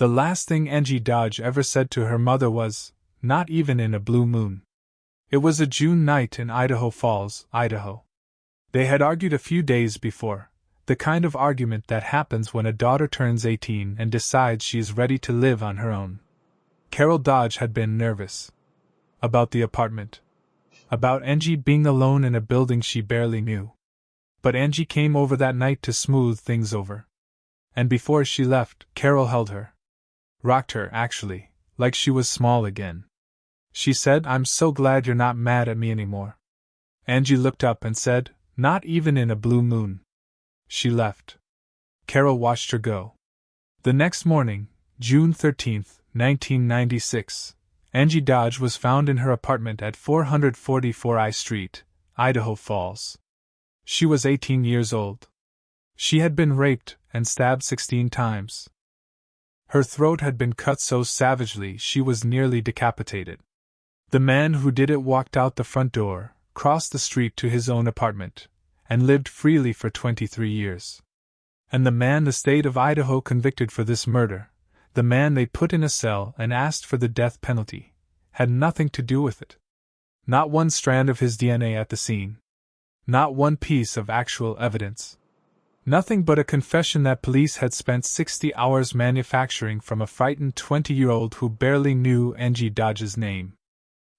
The last thing Angie Dodge ever said to her mother was, "Not even in a blue moon." It was a June night in Idaho Falls, Idaho. They had argued a few days before, the kind of argument that happens when a daughter turns 18 and decides she is ready to live on her own. Carol Dodge had been nervous. About the apartment. About Angie being alone in a building she barely knew. But Angie came over that night to smooth things over. And before she left, Carol held her. Rocked her, actually, like she was small again. She said, "I'm so glad you're not mad at me anymore." Angie looked up and said, "Not even in a blue moon." She left. Carol watched her go. The next morning, June 13th, 1996, Angie Dodge was found in her apartment at 444 I Street, Idaho Falls. She was 18 years old. She had been raped and stabbed 16 times. Her throat had been cut so savagely she was nearly decapitated. The man who did it walked out the front door, crossed the street to his own apartment, and lived freely for 23 years. And the man the state of Idaho convicted for this murder, the man they put in a cell and asked for the death penalty, had nothing to do with it. Not one strand of his DNA at the scene. Not one piece of actual evidence. Nothing but a confession that police had spent 60 hours manufacturing from a frightened 20-year-old who barely knew Angie Dodge's name.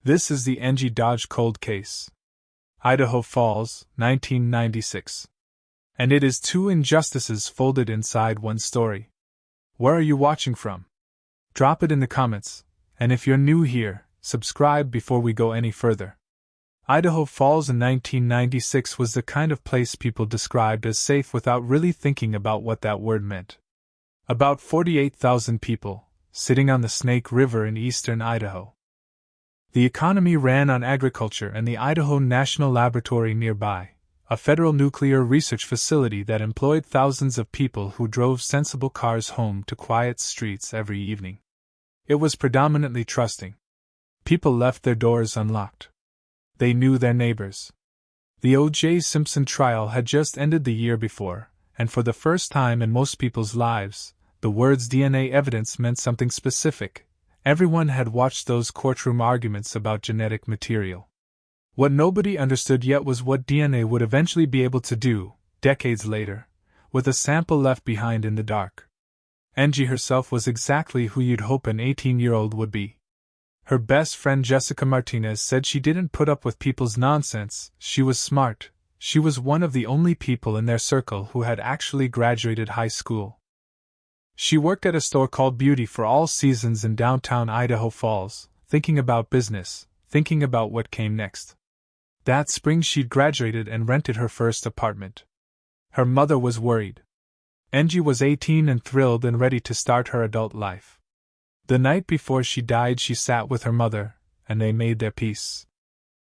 This is the Angie Dodge cold case. Idaho Falls, 1996. And it is two injustices folded inside one story. Where are you watching from? Drop it in the comments, and if you're new here, subscribe before we go any further. Idaho Falls in 1996 was the kind of place people described as safe without really thinking about what that word meant. About 48,000 people, sitting on the Snake River in eastern Idaho. The economy ran on agriculture and the Idaho National Laboratory nearby, a federal nuclear research facility that employed thousands of people who drove sensible cars home to quiet streets every evening. It was predominantly trusting. People left their doors unlocked. They knew their neighbors. The O.J. Simpson trial had just ended the year before, and for the first time in most people's lives, the words DNA evidence meant something specific. Everyone had watched those courtroom arguments about genetic material. What nobody understood yet was what DNA would eventually be able to do, decades later, with a sample left behind in the dark. Angie herself was exactly who you'd hope an 18-year-old would be. Her best friend Jessica Martinez said she didn't put up with people's nonsense, she was smart, she was one of the only people in their circle who had actually graduated high school. She worked at a store called Beauty for All Seasons in downtown Idaho Falls, thinking about business, thinking about what came next. That spring she'd graduated and rented her first apartment. Her mother was worried. Angie was 18 and thrilled and ready to start her adult life. The night before she died she sat with her mother, and they made their peace.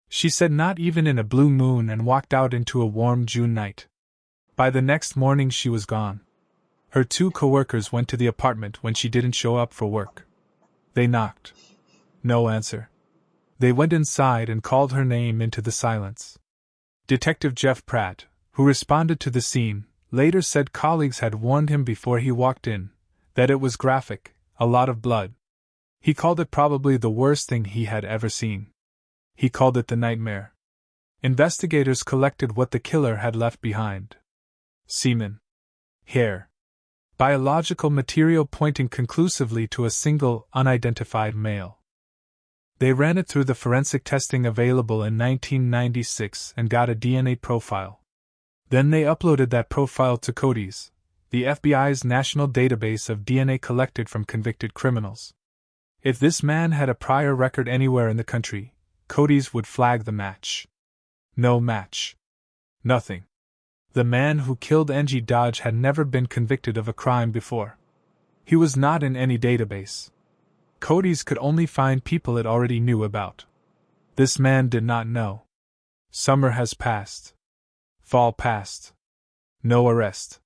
She said not even in a blue moon and walked out into a warm June night. By the next morning she was gone. Her two coworkers went to the apartment when she didn't show up for work. They knocked. No answer. They went inside and called her name into the silence. Detective Jeff Pratt, who responded to the scene, later said colleagues had warned him before he walked in, that it was graphic, a lot of blood. He called it probably the worst thing he had ever seen. He called it the nightmare. Investigators collected what the killer had left behind. Semen. Hair. Biological material pointing conclusively to a single, unidentified male. They ran it through the forensic testing available in 1996 and got a DNA profile. Then they uploaded that profile to CODIS, the FBI's national database of DNA collected from convicted criminals. If this man had a prior record anywhere in the country, CODIS would flag the match. No match. Nothing. The man who killed Angie Dodge had never been convicted of a crime before. He was not in any database. CODIS could only find people it already knew about. This man did not know. Summer has passed. Fall passed. No arrest.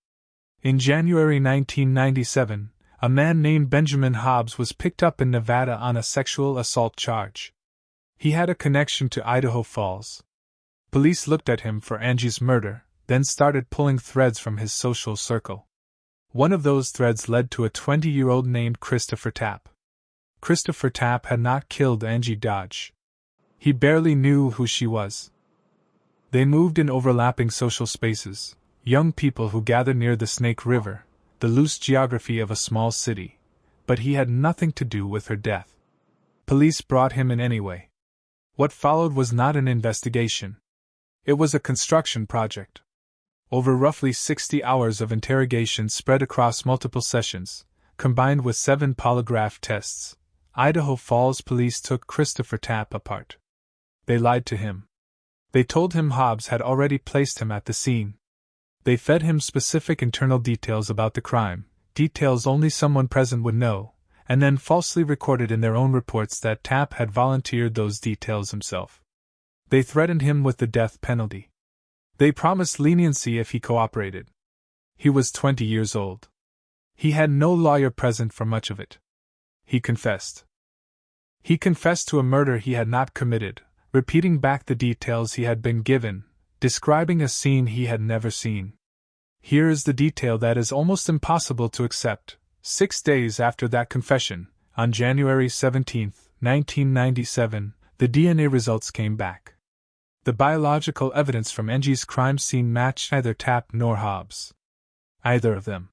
In January 1997, a man named Benjamin Hobbs was picked up in Nevada on a sexual assault charge. He had a connection to Idaho Falls. Police looked at him for Angie's murder, then started pulling threads from his social circle. One of those threads led to a 20-year-old named Christopher Tapp. Christopher Tapp had not killed Angie Dodge. He barely knew who she was. They moved in overlapping social spaces, young people who gathered near the Snake River, the loose geography of a small city, but he had nothing to do with her death. Police brought him in anyway. What followed was not an investigation. It was a construction project. Over roughly 60 hours of interrogation spread across multiple sessions, combined with 7 polygraph tests, Idaho Falls police took Christopher Tapp apart. They lied to him. They told him Hobbs had already placed him at the scene. They fed him specific internal details about the crime, details only someone present would know, and then falsely recorded in their own reports that Tapp had volunteered those details himself. They threatened him with the death penalty. They promised leniency if he cooperated. He was 20 years old. He had no lawyer present for much of it. He confessed. He confessed to a murder he had not committed, repeating back the details he had been given, describing a scene he had never seen. Here is the detail that is almost impossible to accept. 6 days after that confession, on January 17, 1997, the DNA results came back. The biological evidence from Angie's crime scene matched neither Tapp nor Hobbs. Either of them.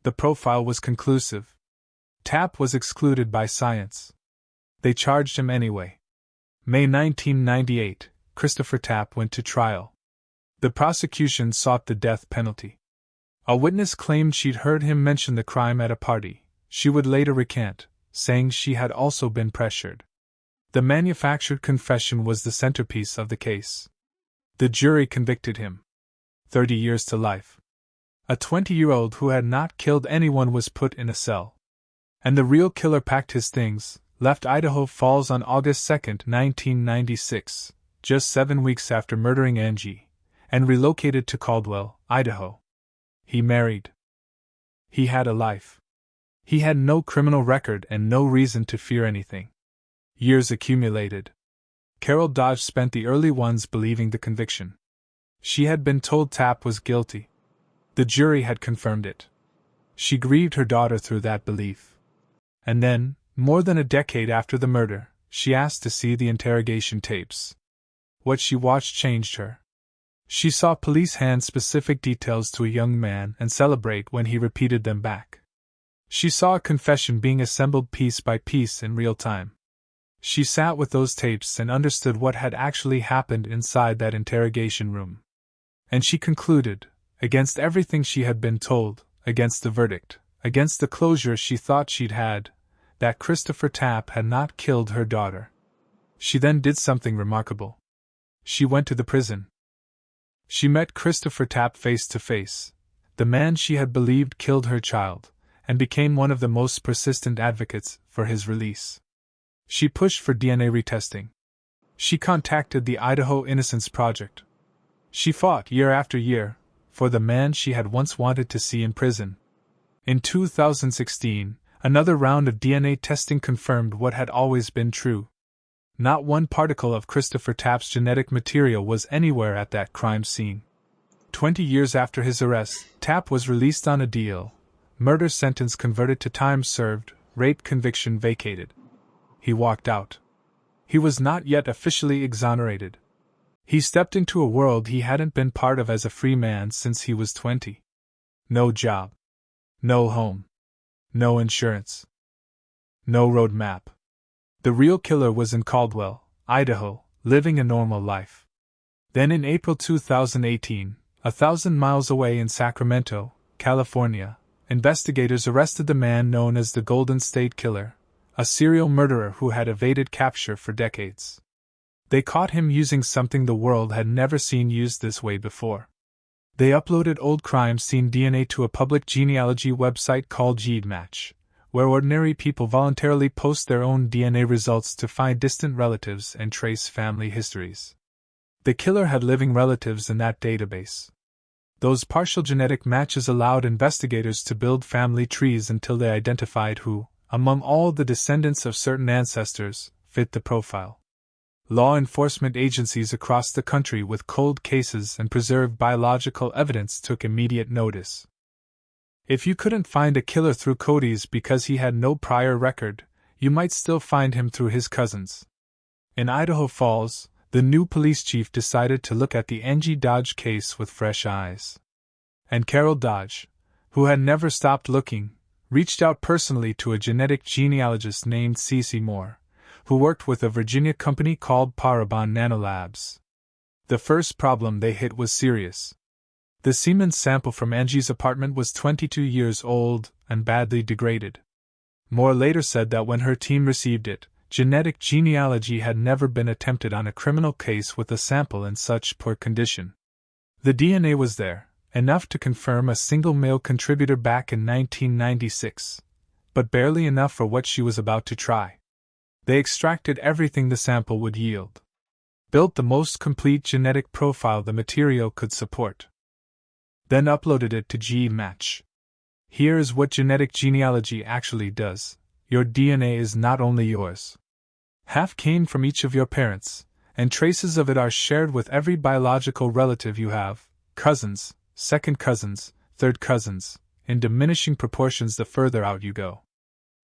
The profile was conclusive. Tapp was excluded by science. They charged him anyway. May 1998, Christopher Tapp went to trial. The prosecution sought the death penalty. A witness claimed she'd heard him mention the crime at a party. She would later recant, saying she had also been pressured. The manufactured confession was the centerpiece of the case. The jury convicted him. 30 years to life. A 20-year-old who had not killed anyone was put in a cell. And the real killer packed his things, left Idaho Falls on August 2, 1996, just 7 weeks after murdering Angie, and relocated to Caldwell, Idaho. He married. He had a life. He had no criminal record and no reason to fear anything. Years accumulated. Carol Dodge spent the early ones believing the conviction. She had been told Tapp was guilty. The jury had confirmed it. She grieved her daughter through that belief. And then, more than a decade after the murder, she asked to see the interrogation tapes. What she watched changed her. She saw police hand specific details to a young man and celebrate when he repeated them back. She saw a confession being assembled piece by piece in real time. She sat with those tapes and understood what had actually happened inside that interrogation room. And she concluded, against everything she had been told, against the verdict, against the closure she thought she'd had, that Christopher Tapp had not killed her daughter. She then did something remarkable. She went to the prison. She met Christopher Tapp face to face, the man she had believed killed her child, and became one of the most persistent advocates for his release. She pushed for DNA retesting. She contacted the Idaho Innocence Project. She fought year after year for the man she had once wanted to see in prison. In 2016, another round of DNA testing confirmed what had always been true. Not one particle of Christopher Tapp's genetic material was anywhere at that crime scene. 20 years after his arrest, Tapp was released on a deal. Murder sentence converted to time served, rape conviction vacated. He walked out. He was not yet officially exonerated. He stepped into a world he hadn't been part of as a free man since he was 20. No job. No home. No insurance. No road map. The real killer was in Caldwell, Idaho, living a normal life. Then in April 2018, 1,000 miles away in Sacramento, California, investigators arrested the man known as the Golden State Killer, a serial murderer who had evaded capture for decades. They caught him using something the world had never seen used this way before. They uploaded old crime scene DNA to a public genealogy website called GeneMatch, where ordinary people voluntarily post their own DNA results to find distant relatives and trace family histories. The killer had living relatives in that database. Those partial genetic matches allowed investigators to build family trees until they identified who, among all the descendants of certain ancestors, fit the profile. Law enforcement agencies across the country with cold cases and preserved biological evidence took immediate notice. If you couldn't find a killer through Cody's because he had no prior record, you might still find him through his cousins. In Idaho Falls, the new police chief decided to look at the Angie Dodge case with fresh eyes. And Carol Dodge, who had never stopped looking, reached out personally to a genetic genealogist named Cece Moore, who worked with a Virginia company called Parabon Nanolabs. The first problem they hit was serious. The semen sample from Angie's apartment was 22 years old and badly degraded. Moore later said that when her team received it, genetic genealogy had never been attempted on a criminal case with a sample in such poor condition. The DNA was there, enough to confirm a single male contributor back in 1996, but barely enough for what she was about to try. They extracted everything the sample would yield. Built the most complete genetic profile the material could support. Then uploaded it to GMatch. Here is what genetic genealogy actually does. Your DNA is not only yours. Half came from each of your parents, and traces of it are shared with every biological relative you have, cousins, second cousins, third cousins, in diminishing proportions the further out you go.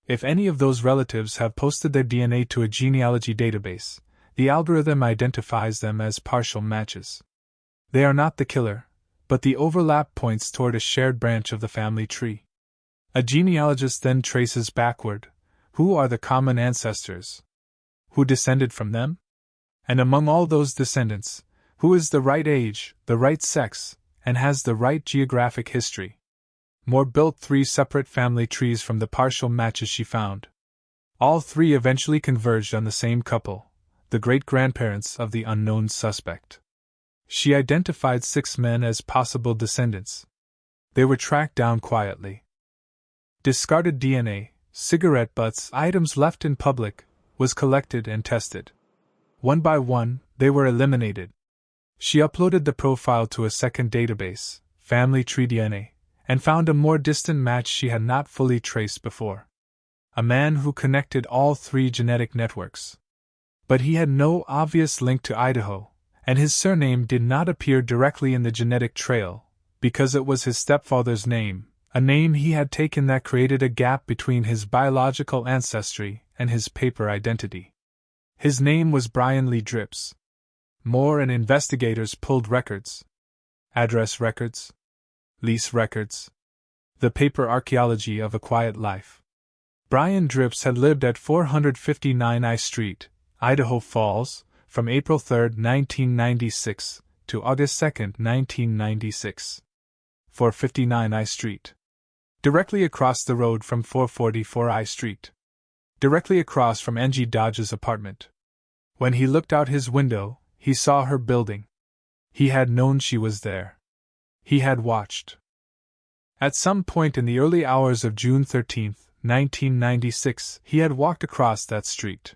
If any of those relatives have posted their DNA to a genealogy database, the algorithm identifies them as partial matches. They are not the killer, but the overlap points toward a shared branch of the family tree. A genealogist then traces backward. Who are the common ancestors? Who descended from them? And among all those descendants, who is the right age, the right sex, and has the right geographic history? Moore built 3 separate family trees from the partial matches she found. All 3 eventually converged on the same couple, the great-grandparents of the unknown suspect. She identified 6 men as possible descendants. They were tracked down quietly. Discarded DNA, cigarette butts, items left in public, was collected and tested. One by one, they were eliminated. She uploaded the profile to a second database, Family Tree DNA, and found a more distant match she had not fully traced before. A man who connected all 3 genetic networks. But he had no obvious link to Idaho, and his surname did not appear directly in the genetic trail, because it was his stepfather's name, a name he had taken that created a gap between his biological ancestry and his paper identity. His name was Brian Leigh Dripps. Moore and investigators pulled records. Address records. Lease records. The paper archaeology of a quiet life. Brian Dripps had lived at 459 I Street, Idaho Falls, from April 3, 1996, to August 2, 1996. 459 I Street. Directly across the road from 444 I Street. Directly across from Angie Dodge's apartment. When he looked out his window, he saw her building. He had known she was there. He had watched. At some point in the early hours of June 13, 1996, he had walked across that street.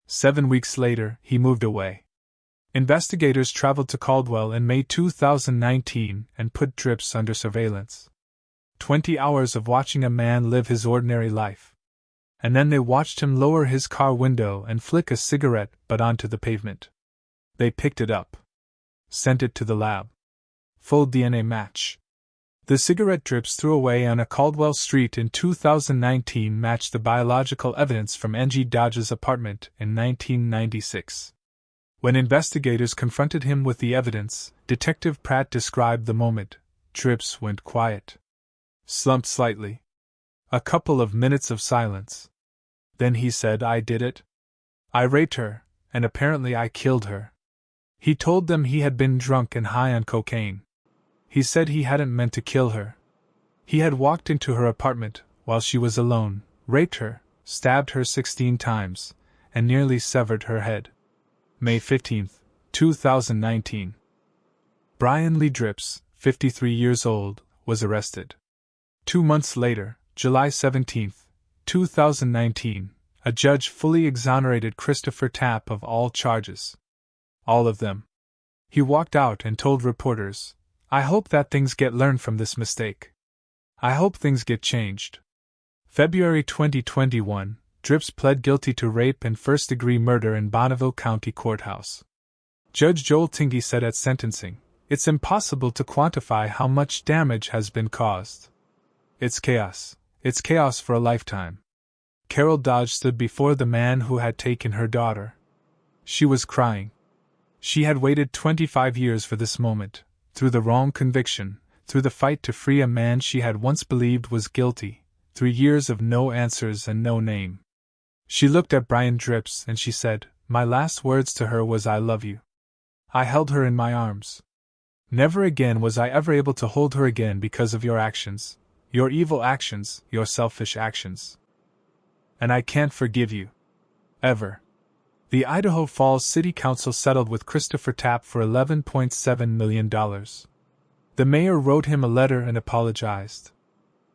7 weeks later, he moved away. Investigators traveled to Caldwell in May 2019 and put Dripps under surveillance. 20 hours of watching a man live his ordinary life. And then they watched him lower his car window and flick a cigarette butt onto the pavement. They picked it up. Sent it to the lab. Full DNA match. The cigarette Dripps threw away on a Caldwell street in 2019 matched the biological evidence from Angie Dodge's apartment in 1996. When investigators confronted him with the evidence, Detective Pratt described the moment. Dripps went quiet. Slumped slightly. A couple of minutes of silence. Then he said, "I did it. I raped her, and apparently I killed her." He told them he had been drunk and high on cocaine. He said he hadn't meant to kill her. He had walked into her apartment, while she was alone, raped her, stabbed her 16 times, and nearly severed her head. May 15, 2019. Brian Leigh Dripps, 53 years old, was arrested. 2 months later, July 17, 2019, a judge fully exonerated Christopher Tapp of all charges. All of them. He walked out and told reporters, "I hope that things get learned from this mistake. I hope things get changed." February 2021, Dripps pled guilty to rape and first-degree murder in Bonneville County Courthouse. Judge Joel Tingey said at sentencing, "It's impossible to quantify how much damage has been caused. It's chaos. It's chaos for a lifetime. Carol Dodge stood before the man who had taken her daughter. She was crying. She had waited 25 years for this moment, through the wrong conviction, through the fight to free a man she had once believed was guilty, through years of no answers and no name. She looked at Brian Dripps and she said, "My last words to her was I love you." I held her in my arms. Never again was I ever able to hold her again because of your actions, your evil actions, your selfish actions. And I can't forgive you. Ever. The Idaho Falls City Council settled with Christopher Tapp for $11.7 million. The mayor wrote him a letter and apologized.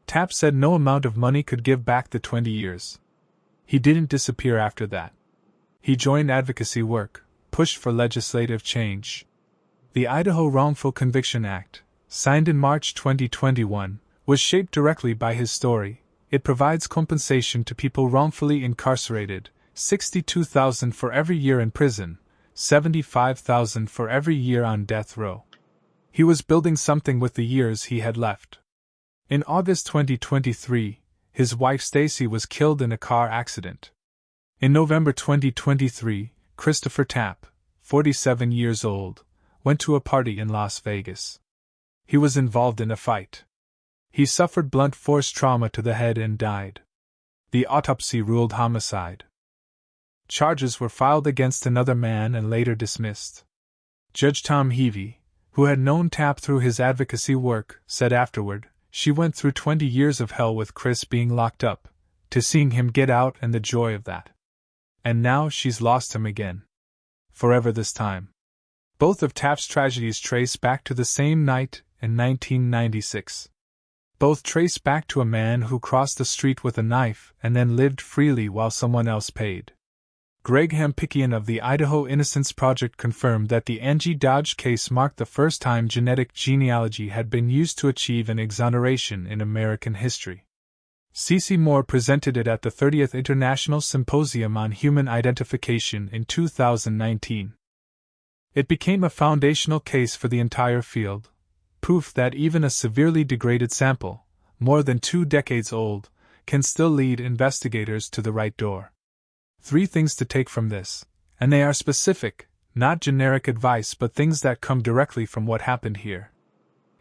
Tapp said no amount of money could give back the 20 years. He didn't disappear after that. He joined advocacy work, pushed for legislative change. The Idaho Wrongful Conviction Act, signed in March 2021, was shaped directly by his story. It provides compensation to people wrongfully incarcerated, $62,000 for every year in prison, $75,000 for every year on death row. He was building something with the years he had left. In August 2023, his wife Stacy was killed in a car accident. In November 2023, Christopher Tapp, 47 years old, went to a party in Las Vegas. He was involved in a fight. He suffered blunt force trauma to the head and died. The autopsy ruled homicide. Charges were filed against another man and later dismissed. Judge Tom Heavey, who had known Tapp through his advocacy work, said afterward, "She went through 20 years of hell with Chris being locked up, to seeing him get out and the joy of that. And now she's lost him again. Forever this time." Both of Tapp's tragedies trace back to the same night in 1996. Both trace back to a man who crossed the street with a knife and then lived freely while someone else paid. Greg Hampikian of the Idaho Innocence Project confirmed that the Angie Dodge case marked the first time genetic genealogy had been used to achieve an exoneration in American history. C.C. Moore presented it at the 30th International Symposium on Human Identification in 2019. It became a foundational case for the entire field, proof that even a severely degraded sample, more than 2 decades old, can still lead investigators to the right door. 3 things to take from this, and they are specific, not generic advice but things that come directly from what happened here.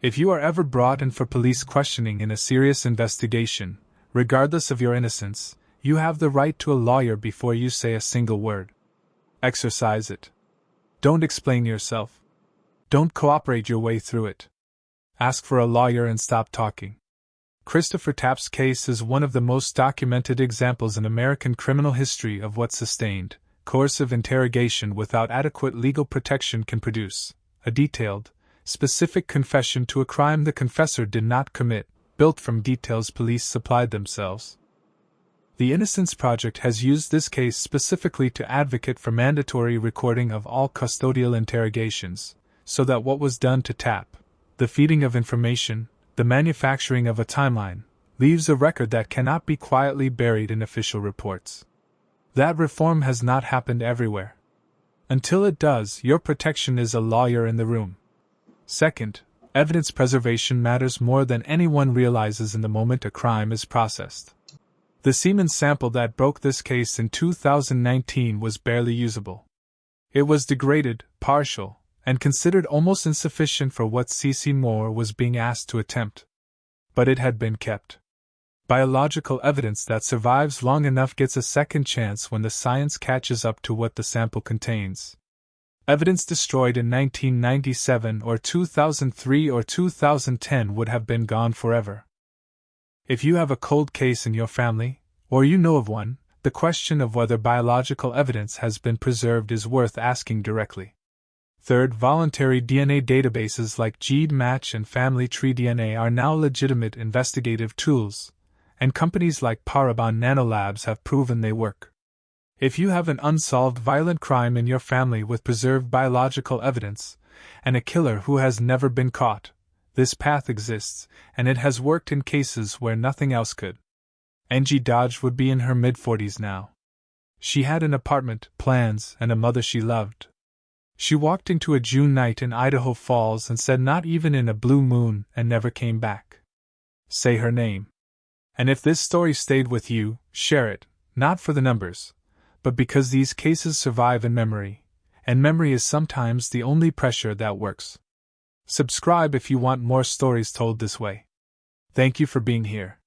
If you are ever brought in for police questioning in a serious investigation, regardless of your innocence, you have the right to a lawyer before you say a single word. Exercise it. Don't explain yourself. Don't cooperate your way through it. Ask for a lawyer and stop talking. Christopher Tapp's case is one of the most documented examples in American criminal history of what sustained, coercive interrogation without adequate legal protection can produce: a detailed, specific confession to a crime the confessor did not commit, built from details police supplied themselves. The Innocence Project has used this case specifically to advocate for mandatory recording of all custodial interrogations, so that what was done to Tapp, the feeding of information, the manufacturing of a timeline, leaves a record that cannot be quietly buried in official reports. That reform has not happened everywhere. Until it does, your protection is a lawyer in the room. Second, evidence preservation matters more than anyone realizes in the moment a crime is processed. The semen sample that broke this case in 2019 was barely usable. It was degraded, partial, and considered almost insufficient for what C.C. Moore was being asked to attempt. But it had been kept. Biological evidence that survives long enough gets a second chance when the science catches up to what the sample contains. Evidence destroyed in 1997 or 2003 or 2010 would have been gone forever. If you have a cold case in your family, or you know of one, the question of whether biological evidence has been preserved is worth asking directly. Third, voluntary DNA databases like GeneMatch and Family Tree DNA are now legitimate investigative tools, and companies like Parabon Nanolabs have proven they work. If you have an unsolved violent crime in your family with preserved biological evidence, and a killer who has never been caught, this path exists, and it has worked in cases where nothing else could. Angie Dodge would be in her mid-40s now. She had an apartment, plans, and a mother she loved. She walked into a June night in Idaho Falls and said not even in a blue moon and never came back. Say her name. And if this story stayed with you, share it, not for the numbers, but because these cases survive in memory, and memory is sometimes the only pressure that works. Subscribe if you want more stories told this way. Thank you for being here.